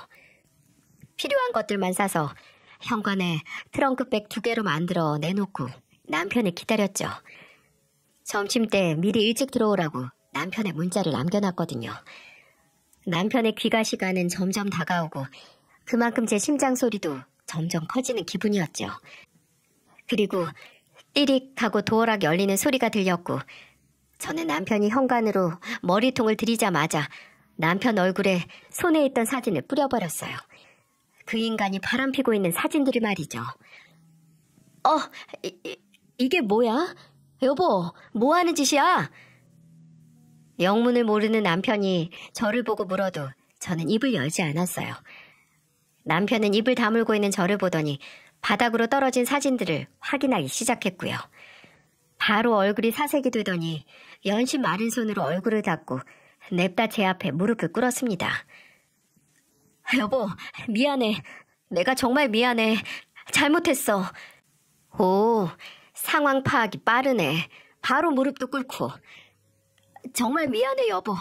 필요한 것들만 싸서 현관에 트렁크백 2개로 만들어 내놓고 남편을 기다렸죠. 점심때 미리 일찍 들어오라고 남편의 문자를 남겨놨거든요. 남편의 귀가 시간은 점점 다가오고 그만큼 제 심장 소리도 점점 커지는 기분이었죠. 그리고 띠릭 하고 도어락 열리는 소리가 들렸고 저는 남편이 현관으로 머리통을 들이자마자 남편 얼굴에 손에 있던 사진을 뿌려버렸어요. 그 인간이 바람피고 있는 사진들이 말이죠. 이게 뭐야? 여보, 뭐 하는 짓이야? 영문을 모르는 남편이 저를 보고 물어도 저는 입을 열지 않았어요. 남편은 입을 다물고 있는 저를 보더니 바닥으로 떨어진 사진들을 확인하기 시작했고요. 바로 얼굴이 사색이 되더니 연신 마른 손으로 얼굴을 닦고 냅다 제 앞에 무릎을 꿇었습니다. 여보, 미안해. 내가 정말 미안해. 잘못했어. 오, 상황 파악이 빠르네. 바로 무릎도 꿇고. 정말 미안해, 여보.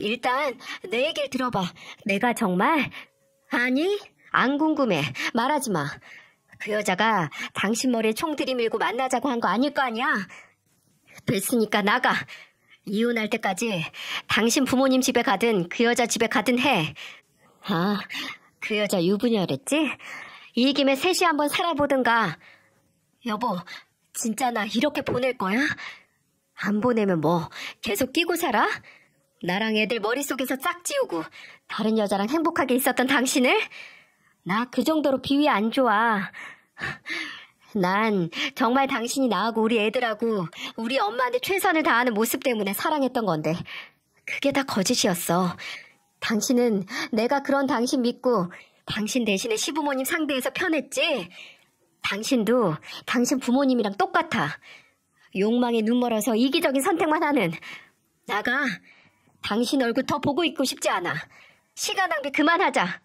일단 내 얘기를 들어봐. 내가 정말... 아니, 안 궁금해. 말하지 마. 그 여자가 당신 머리에 총 들이밀고 만나자고 한 거 아닐 거 아니야? 됐으니까 나가. 이혼할 때까지 당신 부모님 집에 가든 그 여자 집에 가든 해. 그 여자 유부녀랬지? 이 김에 셋이 한번 살아보든가. 여보, 진짜 나 이렇게 보낼 거야? 안 보내면 뭐 계속 끼고 살아? 나랑 애들 머릿속에서 싹 지우고 다른 여자랑 행복하게 있었던 당신을? 나 그 정도로 비위 안 좋아. 난 정말 당신이 나하고 우리 애들하고 우리 엄마한테 최선을 다하는 모습 때문에 사랑했던 건데 그게 다 거짓이었어. 당신은 내가 그런 당신 믿고 당신 대신에 시부모님 상대해서 편했지? 당신도 당신 부모님이랑 똑같아. 욕망에 눈멀어서 이기적인 선택만 하는. 나가. 당신 얼굴 더 보고 있고 싶지 않아. 시간 낭비 그만하자.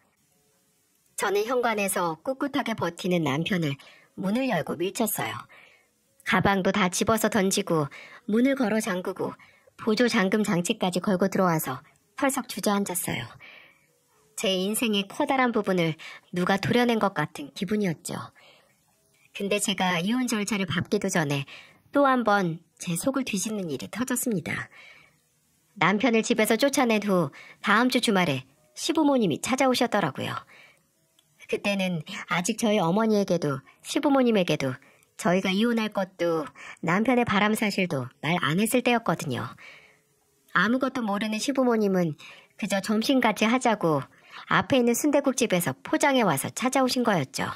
저는 현관에서 꿋꿋하게 버티는 남편을 문을 열고 밀쳤어요. 가방도 다 집어서 던지고 문을 걸어 잠그고 보조 잠금 장치까지 걸고 들어와서 털썩 주저앉았어요. 제 인생의 커다란 부분을 누가 도려낸 것 같은 기분이었죠. 근데 제가 이혼 절차를 밟기도 전에 또 한 번 제 속을 뒤집는 일이 터졌습니다. 남편을 집에서 쫓아낸 후 다음 주 주말에 시부모님이 찾아오셨더라고요. 그때는 아직 저희 어머니에게도 시부모님에게도 저희가 이혼할 것도 남편의 바람 사실도 말 안 했을 때였거든요. 아무것도 모르는 시부모님은 그저 점심같이 하자고 앞에 있는 순댓국집에서 포장해 와서 찾아오신 거였죠.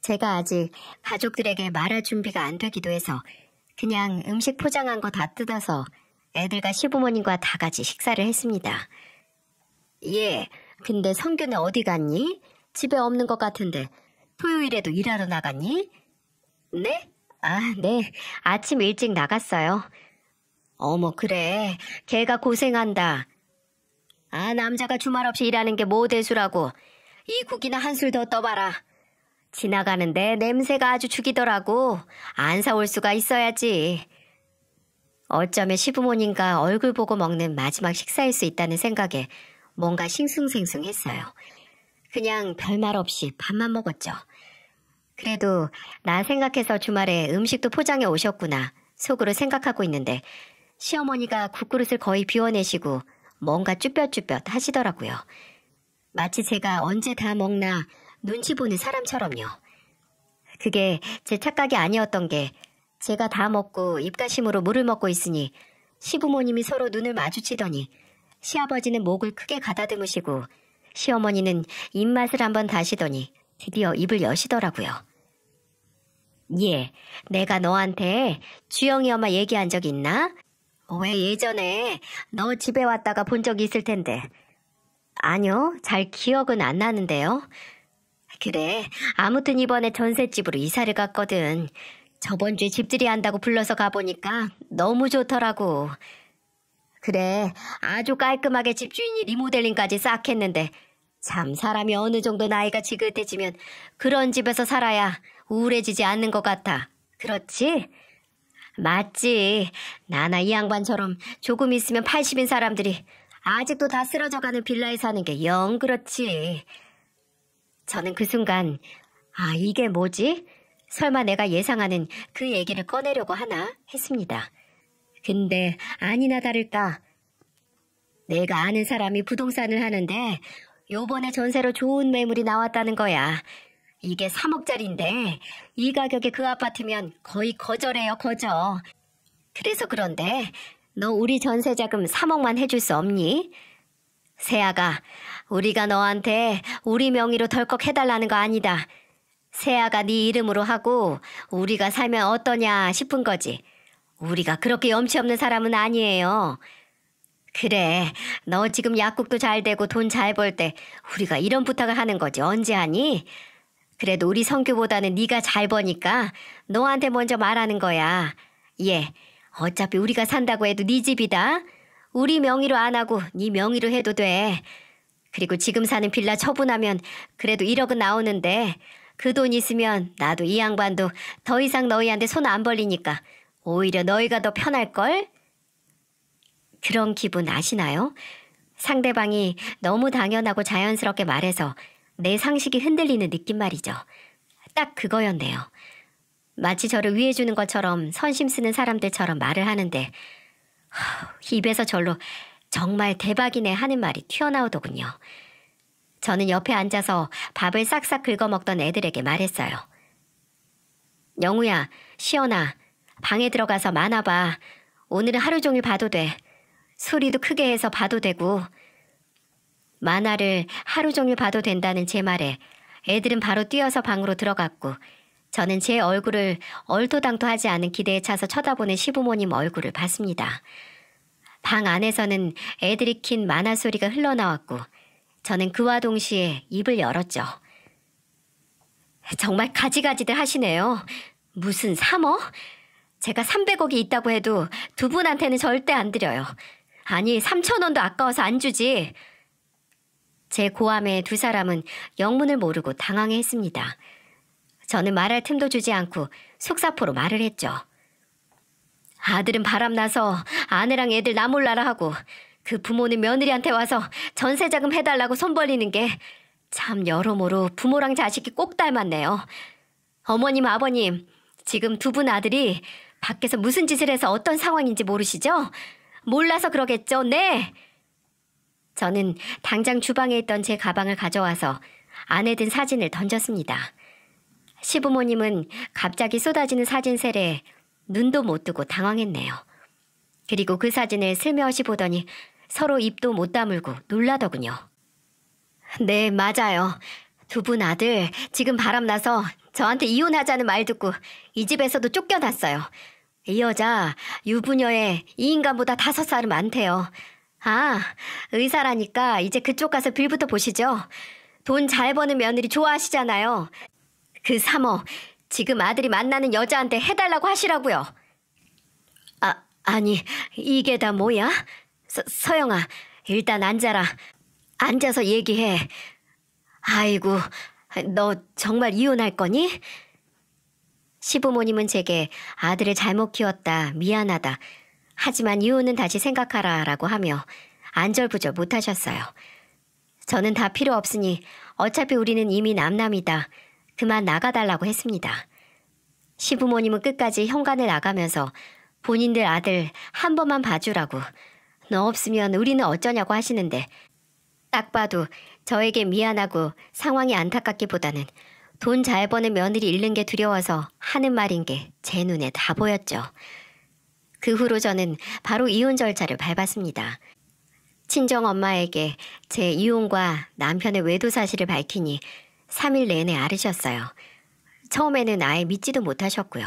제가 아직 가족들에게 말할 준비가 안 되기도 해서 그냥 음식 포장한 거 다 뜯어서 애들과 시부모님과 다 같이 식사를 했습니다. 예, 근데 성규는 어디 갔니? 집에 없는 것 같은데 토요일에도 일하러 나갔니? 네? 네. 아침 일찍 나갔어요. 어머, 그래. 걔가 고생한다. 남자가 주말 없이 일하는 게 뭐 대수라고. 이 국이나 한술 더 떠봐라. 지나가는데 냄새가 아주 죽이더라고. 안 사올 수가 있어야지. 어쩌면 시부모님과 얼굴 보고 먹는 마지막 식사일 수 있다는 생각에 뭔가 싱숭생숭했어요. 그냥 별말 없이 밥만 먹었죠. 그래도 나 생각해서 주말에 음식도 포장해 오셨구나 속으로 생각하고 있는데 시어머니가 국그릇을 거의 비워내시고 뭔가 쭈뼛쭈뼛 하시더라고요. 마치 제가 언제 다 먹나 눈치 보는 사람처럼요. 그게 제 착각이 아니었던 게 제가 다 먹고 입가심으로 물을 먹고 있으니 시부모님이 서로 눈을 마주치더니 시아버지는 목을 크게 가다듬으시고 시어머니는 입맛을 한번 다시더니 드디어 입을 여시더라고요. 예, 내가 너한테 주영이 엄마 얘기한 적 있나? 왜 예전에 너 집에 왔다가 본 적이 있을 텐데. 아니요, 잘 기억은 안 나는데요. 그래, 아무튼 이번에 전셋집으로 이사를 갔거든. 저번 주에 집들이 한다고 불러서 가보니까 너무 좋더라고. 그래, 아주 깔끔하게 집주인이 리모델링까지 싹 했는데 참 사람이 어느 정도 나이가 지긋해지면 그런 집에서 살아야 우울해지지 않는 것 같아. 그렇지? 맞지. 나나 이 양반처럼 조금 있으면 80인 사람들이 아직도 다 쓰러져가는 빌라에 사는 게 영 그렇지. 저는 그 순간 이게 뭐지? 설마 내가 예상하는 그 얘기를 꺼내려고 하나 했습니다. 근데 아니나 다를까 내가 아는 사람이 부동산을 하는데 요번에 전세로 좋은 매물이 나왔다는 거야. 이게 3억짜리인데 이 가격에 그 아파트면 거의 거저래요, 거저. 그래서 그런데 너 우리 전세 자금 3억만 해줄 수 없니? 세아가 우리가 너한테 우리 명의로 덜컥 해달라는 거 아니다. 세아가 네 이름으로 하고 우리가 살면 어떠냐 싶은 거지. 우리가 그렇게 염치 없는 사람은 아니에요. 그래, 너 지금 약국도 잘 되고 돈 잘 벌 때 우리가 이런 부탁을 하는 거지 언제 하니? 그래도 우리 성규보다는 네가 잘 버니까 너한테 먼저 말하는 거야. 예, 어차피 우리가 산다고 해도 네 집이다. 우리 명의로 안 하고 네 명의로 해도 돼. 그리고 지금 사는 빌라 처분하면 그래도 1억은 나오는데 그 돈 있으면 나도 이 양반도 더 이상 너희한테 손 안 벌리니까 오히려 너희가 더 편할걸? 그런 기분 아시나요? 상대방이 너무 당연하고 자연스럽게 말해서 내 상식이 흔들리는 느낌 말이죠. 딱 그거였네요. 마치 저를 위해주는 것처럼 선심 쓰는 사람들처럼 말을 하는데 입에서 절로 정말 대박이네 하는 말이 튀어나오더군요. 저는 옆에 앉아서 밥을 싹싹 긁어먹던 애들에게 말했어요. 영우야, 시연아, 방에 들어가서 만화 봐. 오늘은 하루 종일 봐도 돼. 소리도 크게 해서 봐도 되고. 만화를 하루 종일 봐도 된다는 제 말에 애들은 바로 뛰어서 방으로 들어갔고 저는 제 얼굴을 얼토당토하지 않은 기대에 차서 쳐다보는 시부모님 얼굴을 봤습니다. 방 안에서는 애들이 킨 만화 소리가 흘러나왔고 저는 그와 동시에 입을 열었죠. 정말 가지가지들 하시네요. 무슨 3억? 제가 300억이 있다고 해도 두 분한테는 절대 안 드려요. 아니 3,000원도 아까워서 안 주지. 제 고함에 두 사람은 영문을 모르고 당황해했습니다. 저는 말할 틈도 주지 않고 속사포로 말을 했죠. 아들은 바람나서 아내랑 애들 나 몰라라 하고 그 부모는 며느리한테 와서 전세자금 해달라고 손 벌리는 게 참 여러모로 부모랑 자식이 꼭 닮았네요. 어머님, 아버님, 지금 두 분 아들이 밖에서 무슨 짓을 해서 어떤 상황인지 모르시죠? 몰라서 그러겠죠? 네! 저는 당장 주방에 있던 제 가방을 가져와서 안에 든 사진을 던졌습니다. 시부모님은 갑자기 쏟아지는 사진 세례에 눈도 못 뜨고 당황했네요. 그리고 그 사진을 슬며시 보더니 서로 입도 못 다물고 놀라더군요. 네, 맞아요. 두 분 아들 지금 바람나서 저한테 이혼하자는 말 듣고 이 집에서도 쫓겨났어요. 이 여자 유부녀에 이 인간보다 5살은 많대요. 의사라니까 이제 그쪽 가서 빌부터 보시죠. 돈 잘 버는 며느리 좋아하시잖아요. 그 3억 지금 아들이 만나는 여자한테 해달라고 하시라고요. 아니 이게 다 뭐야? 서영아, 일단 앉아라. 앉아서 얘기해. 아이고, 너 정말 이혼할 거니? 시부모님은 제게 아들을 잘못 키웠다, 미안하다. 하지만 이혼은 다시 생각하라 라고 하며 안절부절 못하셨어요. 저는 다 필요 없으니 어차피 우리는 이미 남남이다. 그만 나가달라고 했습니다. 시부모님은 끝까지 현관을 나가면서 본인들 아들 한 번만 봐주라고, 너 없으면 우리는 어쩌냐고 하시는데 딱 봐도 저에게 미안하고 상황이 안타깝기보다는 돈 잘 버는 며느리 잃는 게 두려워서 하는 말인 게 제 눈에 다 보였죠. 그 후로 저는 바로 이혼 절차를 밟았습니다. 친정엄마에게 제 이혼과 남편의 외도 사실을 밝히니 3일 내내 앓으셨어요. 처음에는 아예 믿지도 못하셨고요.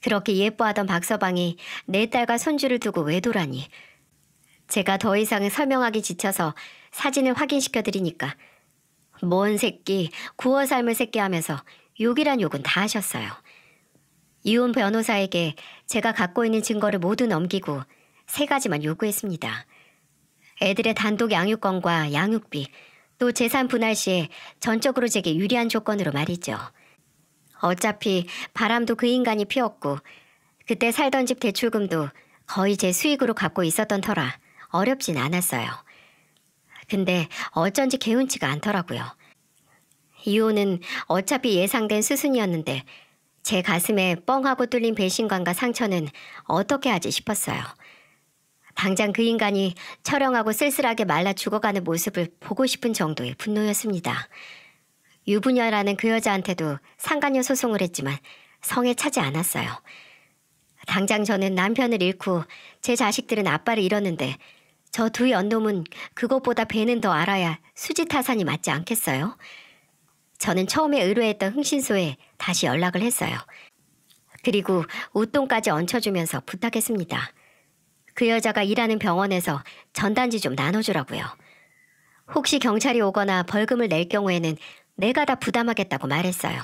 그렇게 예뻐하던 박서방이 내 딸과 손주를 두고 외도라니. 제가 더 이상 설명하기 지쳐서 사진을 확인시켜드리니까 뭔 새끼, 구워 삶을 새끼 하면서 욕이란 욕은 다 하셨어요. 이혼 변호사에게 제가 갖고 있는 증거를 모두 넘기고 3가지만 요구했습니다. 애들의 단독 양육권과 양육비, 또 재산 분할 시에 전적으로 제게 유리한 조건으로 말이죠. 어차피 바람도 그 인간이 피웠고 그때 살던 집 대출금도 거의 제 수익으로 갚고 있었던 터라 어렵진 않았어요. 근데 어쩐지 개운치가 않더라고요. 이혼은 어차피 예상된 수순이었는데 제 가슴에 뻥하고 뚫린 배신감과 상처는 어떻게 하지 싶었어요. 당장 그 인간이 처령하고 쓸쓸하게 말라 죽어가는 모습을 보고 싶은 정도의 분노였습니다. 유부녀라는 그 여자한테도 상간녀 소송을 했지만 성에 차지 않았어요. 당장 저는 남편을 잃고 제 자식들은 아빠를 잃었는데 저 두 연놈은 그것보다 배는 더 알아야 수지타산이 맞지 않겠어요? 저는 처음에 의뢰했던 흥신소에 다시 연락을 했어요. 그리고 웃돈까지 얹혀주면서 부탁했습니다. 그 여자가 일하는 병원에서 전단지 좀 나눠주라고요. 혹시 경찰이 오거나 벌금을 낼 경우에는 내가 다 부담하겠다고 말했어요.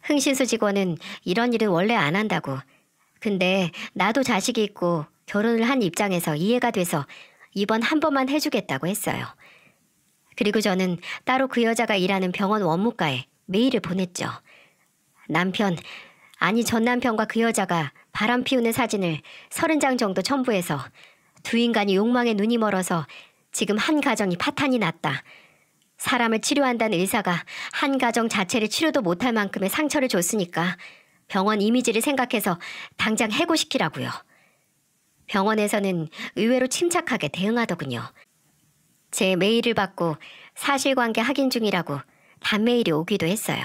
흥신소 직원은 이런 일은 원래 안 한다고. 근데 나도 자식이 있고 결혼을 한 입장에서 이해가 돼서 이번 한 번만 해주겠다고 했어요. 그리고 저는 따로 그 여자가 일하는 병원 원무과에 메일을 보냈죠. 전 남편과 그 여자가 바람 피우는 사진을 30장 정도 첨부해서 두 인간이 욕망에 눈이 멀어서 지금 한 가정이 파탄이 났다. 사람을 치료한다는 의사가 한 가정 자체를 치료도 못할 만큼의 상처를 줬으니까 병원 이미지를 생각해서 당장 해고시키라고요. 병원에서는 의외로 침착하게 대응하더군요. 제 메일을 받고 사실관계 확인 중이라고 단메일이 오기도 했어요.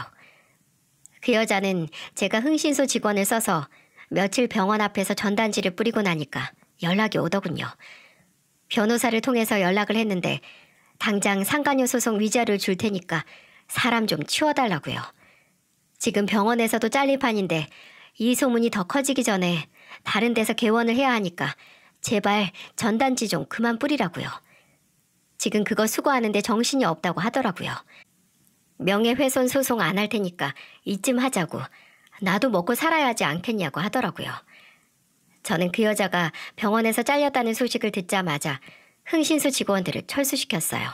그 여자는 제가 흥신소 직원을 써서 며칠 병원 앞에서 전단지를 뿌리고 나니까 연락이 오더군요. 변호사를 통해서 연락을 했는데 당장 상간녀 소송 위자료를 줄 테니까 사람 좀 치워달라고요. 지금 병원에서도 잘릴 판인데 이 소문이 더 커지기 전에 다른 데서 개원을 해야 하니까 제발 전단지 좀 그만 뿌리라고요. 지금 그거 수거하는데 정신이 없다고 하더라고요. 명예훼손 소송 안 할 테니까 이쯤 하자고. 나도 먹고 살아야 하지 않겠냐고 하더라고요. 저는 그 여자가 병원에서 잘렸다는 소식을 듣자마자 흥신소 직원들을 철수시켰어요.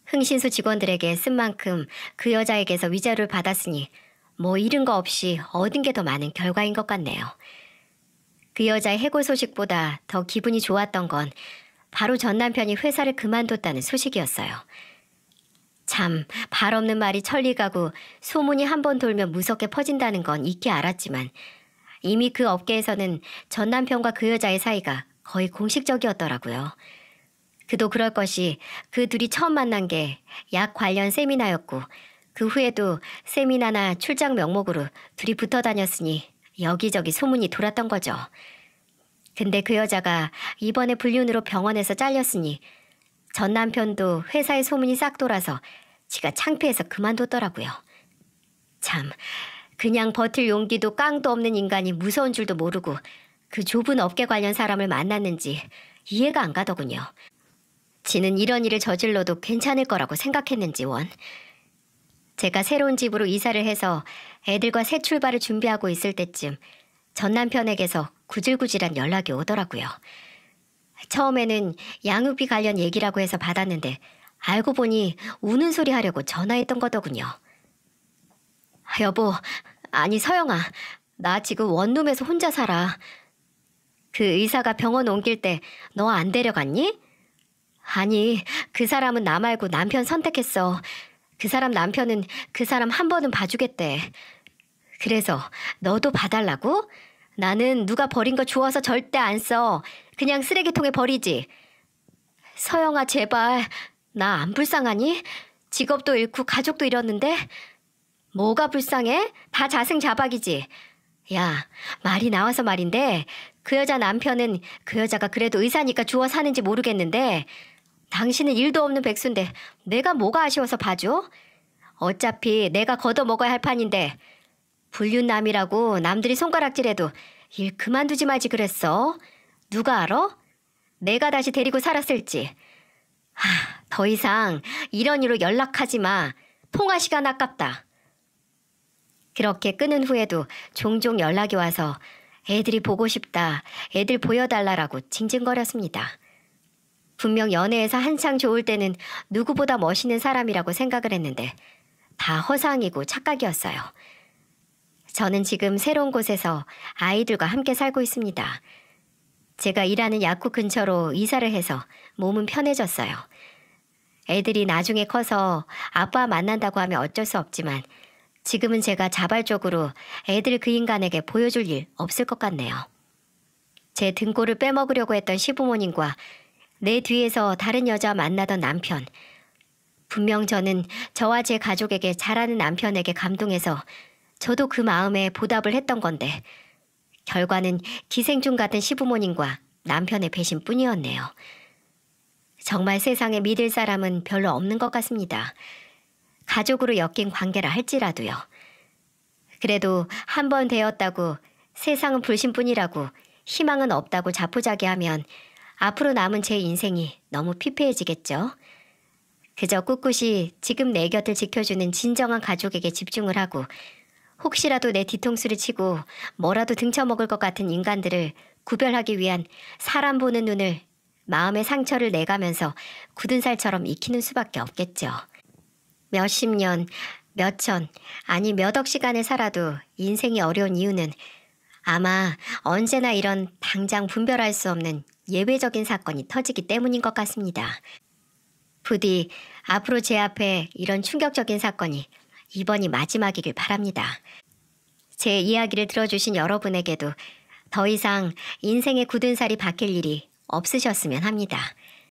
흥신소 직원들에게 쓴 만큼 그 여자에게서 위자료를 받았으니 뭐 잃은 거 없이 얻은 게 더 많은 결과인 것 같네요. 그 여자의 해고 소식보다 더 기분이 좋았던 건 바로 전 남편이 회사를 그만뒀다는 소식이었어요. 참, 발 없는 말이 천리 가고 소문이 한 번 돌면 무섭게 퍼진다는 건 익히 알았지만 이미 그 업계에서는 전 남편과 그 여자의 사이가 거의 공식적이었더라고요. 그도 그럴 것이 그 둘이 처음 만난 게 약 관련 세미나였고 그 후에도 세미나나 출장 명목으로 둘이 붙어 다녔으니 여기저기 소문이 돌았던 거죠. 근데 그 여자가 이번에 불륜으로 병원에서 잘렸으니 전 남편도 회사에 소문이 싹 돌아서 지가 창피해서 그만뒀더라고요. 참, 그냥 버틸 용기도 깡도 없는 인간이 무서운 줄도 모르고 그 좁은 업계 관련 사람을 만났는지 이해가 안 가더군요. 지는 이런 일을 저질러도 괜찮을 거라고 생각했는지 원. 제가 새로운 집으로 이사를 해서 애들과 새 출발을 준비하고 있을 때쯤 전 남편에게서 구질구질한 연락이 오더라고요. 처음에는 양육비 관련 얘기라고 해서 받았는데 알고 보니 우는 소리 하려고 전화했던 거더군요. 여보, 아니 서영아, 나 지금 원룸에서 혼자 살아. 그 의사가 병원 옮길 때 너 안 데려갔니? 아니, 그 사람은 나 말고 남편 선택했어. 그 사람 남편은 그 사람 한 번은 봐주겠대. 그래서 너도 봐달라고? 나는 누가 버린 거 주워서 절대 안 써. 그냥 쓰레기통에 버리지. 서영아, 제발. 나 안 불쌍하니? 직업도 잃고 가족도 잃었는데? 뭐가 불쌍해? 다 자승자박이지. 야, 말이 나와서 말인데 그 여자 남편은 그 여자가 그래도 의사니까 주워 사는지 모르겠는데 당신은 일도 없는 백수인데 내가 뭐가 아쉬워서 봐줘? 어차피 내가 걷어먹어야 할 판인데 불륜남이라고 남들이 손가락질해도 일 그만두지 말지 그랬어. 누가 알아? 내가 다시 데리고 살았을지. 더 이상 이런 일로 연락하지 마. 통화 시간 아깝다. 그렇게 끊은 후에도 종종 연락이 와서 애들이 보고 싶다, 애들 보여달라라고 징징거렸습니다. 분명 연애에서 한창 좋을 때는 누구보다 멋있는 사람이라고 생각을 했는데 다 허상이고 착각이었어요. 저는 지금 새로운 곳에서 아이들과 함께 살고 있습니다. 제가 일하는 약국 근처로 이사를 해서 몸은 편해졌어요. 애들이 나중에 커서 아빠 만난다고 하면 어쩔 수 없지만 지금은 제가 자발적으로 애들 그 인간에게 보여줄 일 없을 것 같네요. 제 등골을 빼먹으려고 했던 시부모님과 내 뒤에서 다른 여자 만나던 남편. 분명 저는 저와 제 가족에게 잘하는 남편에게 감동해서 저도 그 마음에 보답을 했던 건데 결과는 기생충 같은 시부모님과 남편의 배신뿐이었네요. 정말 세상에 믿을 사람은 별로 없는 것 같습니다. 가족으로 엮인 관계라 할지라도요. 그래도 한 번 되었다고 세상은 불신뿐이라고 희망은 없다고 자포자기하면 앞으로 남은 제 인생이 너무 피폐해지겠죠. 그저 꿋꿋이 지금 내 곁을 지켜주는 진정한 가족에게 집중을 하고 혹시라도 내 뒤통수를 치고 뭐라도 등쳐먹을 것 같은 인간들을 구별하기 위한 사람 보는 눈을 마음의 상처를 내가면서 굳은 살처럼 익히는 수밖에 없겠죠. 몇십 년, 몇천, 아니 몇억 시간을 살아도 인생이 어려운 이유는 아마 언제나 이런 당장 분별할 수 없는 예외적인 사건이 터지기 때문인 것 같습니다. 부디 앞으로 제 앞에 이런 충격적인 사건이 이번이 마지막이길 바랍니다. 제 이야기를 들어주신 여러분에게도 더 이상 인생의 굳은 살이 박힐 일이 없으셨으면 합니다.